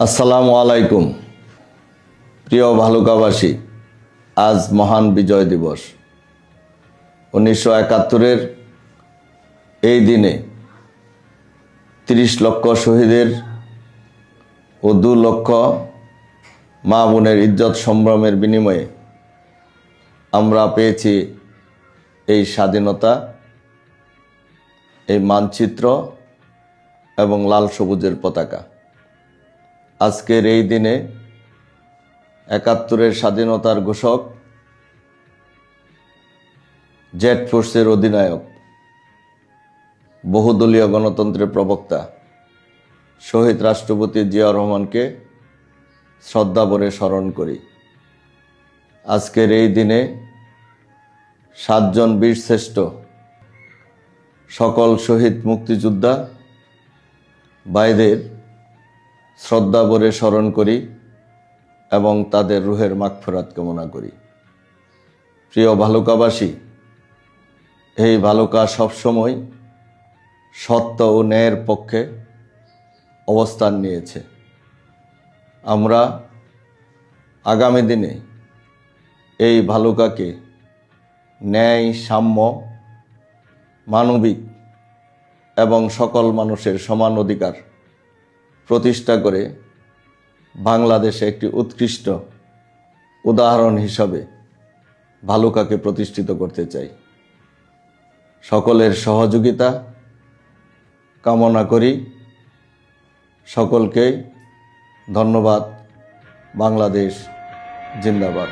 আসসালামু আলাইকুম। প্রিয় ভালুকাবাসী, আজ মহান বিজয় দিবস। 1971-এর এই দিনে 30 লক্ষ শহীদের ও 2 লক্ষ মা বোনের ইজ্জত সম্ভ্রমের বিনিময়ে আমরা পেয়েছি এই স্বাধীনতা, এই মানচিত্র এবং লাল সবুজের পতাকা। আজকের এই দিনে 71-এর স্বাধীনতার ঘোষক, জেড ফোর্সের অধিনায়ক, বহুদলীয় গণতন্ত্রের প্রবক্তা শহীদ রাষ্ট্রপতি জিয়াউর রহমানকে শ্রদ্ধাভরে স্মরণ করি। আজকের এই দিনে 7 জন বীরশ্রেষ্ঠ সকল শহীদ মুক্তিযোদ্ধা ভাইদের শ্রদ্ধাভরে স্মরণ করি এবং তাদের রুহের মাগফিরাত কামনা করি। প্রিয় ভালুকাবাসী, এই ভালুকা সবসময় সত্য ও ন্যায়ের পক্ষে অবস্থান নিয়েছে। আমরা আগামী দিনে এই ভালুকাকে ন্যায়, সাম্য, মানবিক এবং সকল মানুষের সমান অধিকার প্রতিষ্ঠা করে বাংলাদেশে একটি উৎকৃষ্ট উদাহরণ হিসাবে ভালুকাকে প্রতিষ্ঠিত করতে চাই। সকলের সহযোগিতা কামনা করি। সকলকে ধন্যবাদ। বাংলাদেশ জিন্দাবাদ।